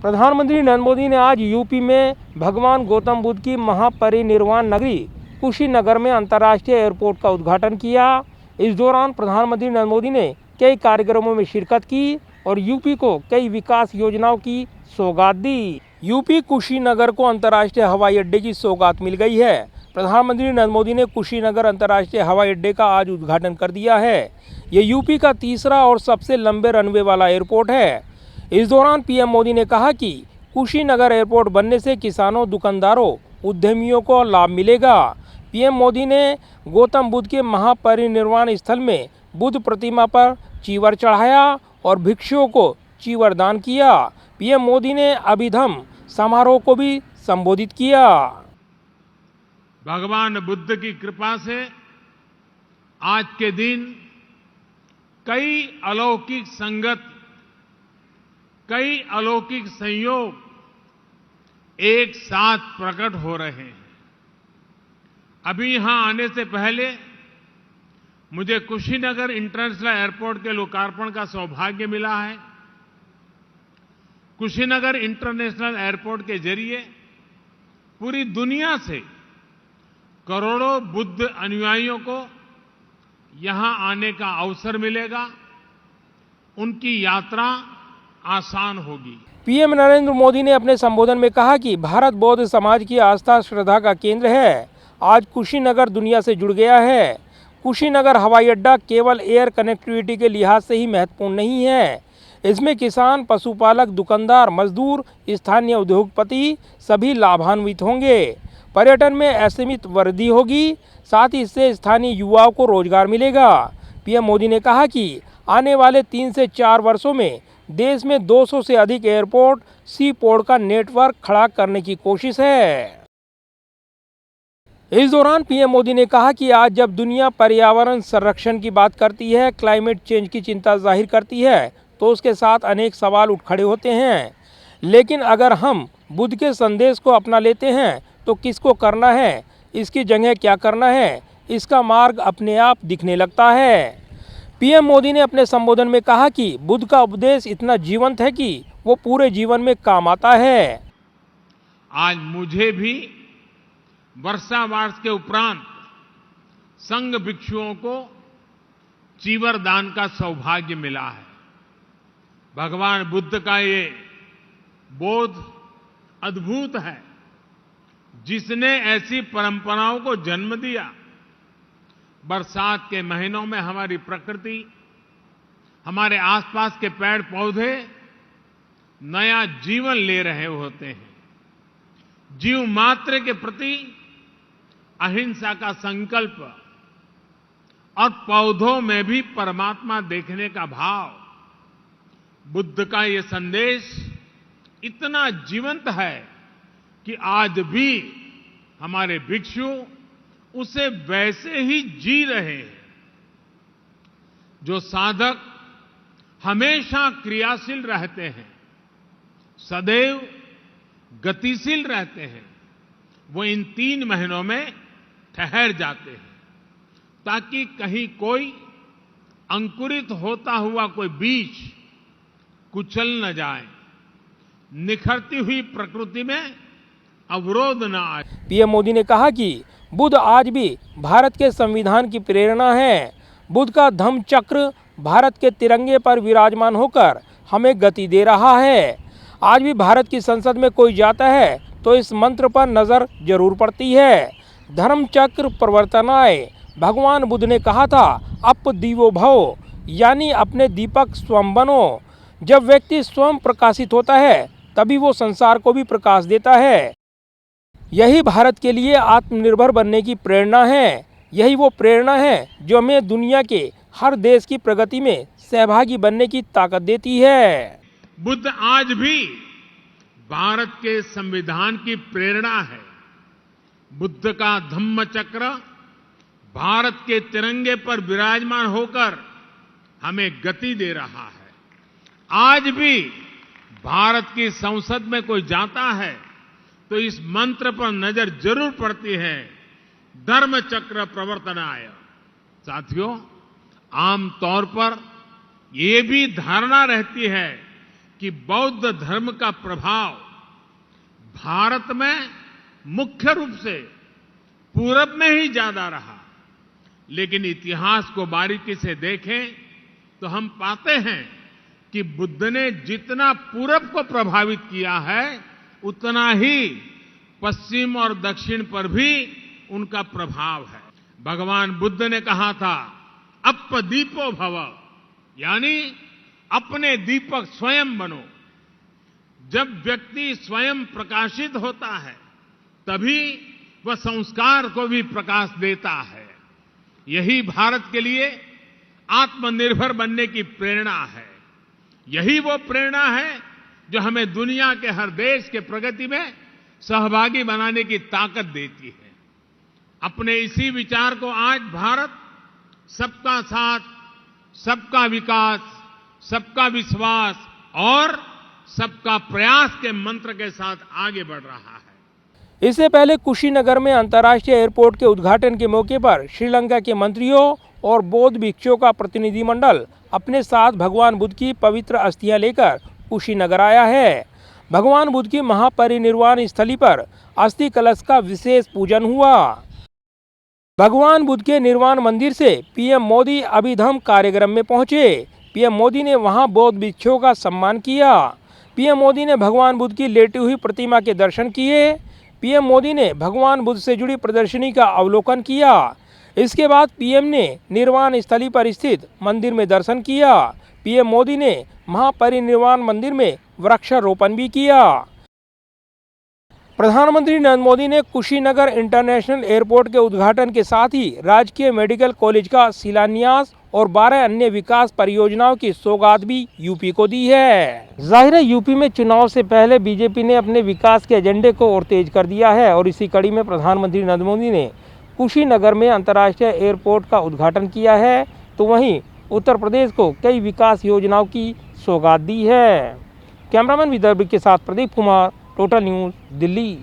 प्रधानमंत्री नरेंद्र मोदी ने आज यूपी में भगवान गौतम बुद्ध की महापरिनिर्वाण नगरी कुशीनगर में अंतर्राष्ट्रीय एयरपोर्ट का उद्घाटन किया। इस दौरान प्रधानमंत्री नरेंद्र मोदी ने कई कार्यक्रमों में शिरकत की और यूपी को कई विकास योजनाओं की सौगात दी। यूपी कुशीनगर को अंतर्राष्ट्रीय हवाई अड्डे की सौगात मिल गई है। प्रधानमंत्री नरेंद्र मोदी ने कुशीनगर अंतर्राष्ट्रीय हवाई अड्डे का आज उद्घाटन कर दिया है। ये यूपी का तीसरा और सबसे लंबे रनवे वाला एयरपोर्ट है। इस दौरान पीएम मोदी ने कहा कि कुशीनगर एयरपोर्ट बनने से किसानों, दुकानदारों, उद्यमियों को लाभ मिलेगा। पीएम मोदी ने गौतम बुद्ध के महापरिनिर्वाण स्थल में बुद्ध प्रतिमा पर चीवर चढ़ाया और भिक्षुओं को चीवर दान किया। पीएम मोदी ने अभिधम्म समारोह को भी संबोधित किया। भगवान बुद्ध की कृपा से आज के दिन कई अलौकिक संगत, कई अलौकिक संयोग एक साथ प्रकट हो रहे हैं। अभी यहां आने से पहले मुझे कुशीनगर इंटरनेशनल एयरपोर्ट के लोकार्पण का सौभाग्य मिला है। कुशीनगर इंटरनेशनल एयरपोर्ट के जरिए पूरी दुनिया से करोड़ों बुद्ध अनुयायियों को यहां आने का अवसर मिलेगा। उनकी यात्रा आसान होगी। पीएम नरेंद्र मोदी ने अपने संबोधन में कहा कि भारत बौद्ध समाज की आस्था श्रद्धा का केंद्र है। आज कुशीनगर दुनिया से जुड़ गया है। कुशीनगर हवाई अड्डा केवल एयर कनेक्टिविटी के लिहाज से ही महत्वपूर्ण नहीं है। इसमें किसान, पशुपालक, दुकानदार, मजदूर, स्थानीय उद्योगपति सभी लाभान्वित होंगे। पर्यटन में असीमित वृद्धि होगी, साथ ही इससे स्थानीय युवाओं को रोजगार मिलेगा। पीएम मोदी ने कहा कि आने वाले 3 से 4 वर्षों में देश में 200 से अधिक एयरपोर्ट, सी पोर्ट का नेटवर्क खड़ा करने की कोशिश है। इस दौरान पीएम मोदी ने कहा कि आज जब दुनिया पर्यावरण संरक्षण की बात करती है, क्लाइमेट चेंज की चिंता जाहिर करती है, तो उसके साथ अनेक सवाल उठ खड़े होते हैं। लेकिन अगर हम बुद्ध के संदेश को अपना लेते हैं तो किसको करना है, इसकी जगह क्या करना है, इसका मार्ग अपने आप दिखने लगता है। पीएम मोदी ने अपने संबोधन में कहा कि बुद्ध का उपदेश इतना जीवंत है कि वो पूरे जीवन में काम आता है। आज मुझे भी वर्षावास के उपरांत संघ भिक्षुओं को चीवर दान का सौभाग्य मिला है। भगवान बुद्ध का ये बोध अद्भुत है, जिसने ऐसी परंपराओं को जन्म दिया। बरसात के महीनों में हमारी प्रकृति, हमारे आसपास के पेड़ पौधे नया जीवन ले रहे होते हैं। जीव मात्र के प्रति अहिंसा का संकल्प और पौधों में भी परमात्मा देखने का भाव, बुद्ध का ये संदेश इतना जीवंत है कि आज भी हमारे भिक्षु उसे वैसे ही जी रहे हैं। जो साधक हमेशा क्रियाशील रहते हैं, सदैव गतिशील रहते हैं, वो इन 3 महीनों में ठहर जाते हैं, ताकि कहीं कोई अंकुरित होता हुआ कोई बीज कुचल न जाए, निखरती हुई प्रकृति में अवरोध न आए। पीएम मोदी ने कहा कि बुद्ध आज भी भारत के संविधान की प्रेरणा है। बुद्ध का धम्म चक्र भारत के तिरंगे पर विराजमान होकर हमें गति दे रहा है। आज भी भारत की संसद में कोई जाता है तो इस मंत्र पर नजर जरूर पड़ती है, धर्म चक्र प्रवर्तनाय। भगवान बुद्ध ने कहा था, अप दीवो भव, यानी अपने दीपक स्वयं बनो। जब व्यक्ति स्वयं प्रकाशित होता है तभी वो संसार को भी प्रकाश देता है। यही भारत के लिए आत्मनिर्भर बनने की प्रेरणा है। यही वो प्रेरणा है जो हमें दुनिया के हर देश की प्रगति में सहभागी बनने की ताकत देती है। बुद्ध आज भी भारत के संविधान की प्रेरणा है। बुद्ध का धम्म चक्र भारत के तिरंगे पर विराजमान होकर हमें गति दे रहा है। आज भी भारत की संसद में कोई जाता है तो इस मंत्र पर नजर जरूर पड़ती है, धर्म चक्र प्रवर्तनाय। साथियों, आमतौर पर ये भी धारणा रहती है कि बौद्ध धर्म का प्रभाव भारत में मुख्य रूप से पूरब में ही ज्यादा रहा, लेकिन इतिहास को बारीकी से देखें तो हम पाते हैं कि बुद्ध ने जितना पूरब को प्रभावित किया है, उतना ही पश्चिम और दक्षिण पर भी उनका प्रभाव है। भगवान बुद्ध ने कहा था, अप्पदीपो भव, यानी अपने दीपक स्वयं बनो। जब व्यक्ति स्वयं प्रकाशित होता है, तभी वह संस्कार को भी प्रकाश देता है। यही भारत के लिए आत्मनिर्भर बनने की प्रेरणा है। यही वो प्रेरणा है जो हमें दुनिया के हर देश के प्रगति में सहभागी बनाने की ताकत देती है। अपने इसी विचार को आज भारत सबका साथ, सबका विकास, सबका विश्वास और सबका प्रयास के मंत्र के साथ आगे बढ़ रहा है। इससे पहले कुशीनगर में अंतर्राष्ट्रीय एयरपोर्ट के उद्घाटन के मौके पर श्रीलंका के मंत्रियों और बौद्ध भिक्षुओं का प्रतिनिधिमंडल अपने साथ भगवान बुद्ध की पवित्र अस्थियां लेकर कुशीनगर आया है। भगवान बुद्ध की महापरिनिर्वाण स्थली पर अस्थि कलश का विशेष पूजन हुआ। भगवान बुद्ध के निर्वाण मंदिर से पीएम मोदी अभिधम कार्यक्रम में पहुंचे। पीएम मोदी ने वहां बौद्ध भिक्षुओं का सम्मान किया। पीएम मोदी ने भगवान बुद्ध की लेटी हुई प्रतिमा के दर्शन किए। पीएम मोदी ने भगवान बुद्ध से जुड़ी प्रदर्शनी का अवलोकन किया। इसके बाद पीएम ने निर्वाण स्थली पर स्थित मंदिर में दर्शन किया। पीएम मोदी ने महापरिनिर्वाण मंदिर में वृक्षारोपण भी किया। प्रधानमंत्री नरेंद्र मोदी ने कुशीनगर इंटरनेशनल एयरपोर्ट के उद्घाटन के साथ ही राजकीय मेडिकल कॉलेज का शिलान्यास और 12 अन्य विकास परियोजनाओं की सौगात भी यूपी को दी है। जाहिर है यूपी में चुनाव से पहले बीजेपी ने अपने विकास के एजेंडे को और तेज कर दिया है और इसी कड़ी में प्रधानमंत्री नरेंद्र मोदी ने कुशीनगर में अंतर्राष्ट्रीय एयरपोर्ट का उद्घाटन किया है, तो वहीं उत्तर प्रदेश को कई विकास योजनाओं की सौगात दी है। कैमरामैन विदर्भ के साथ प्रदीप कुमार, टोटल न्यूज़, दिल्ली।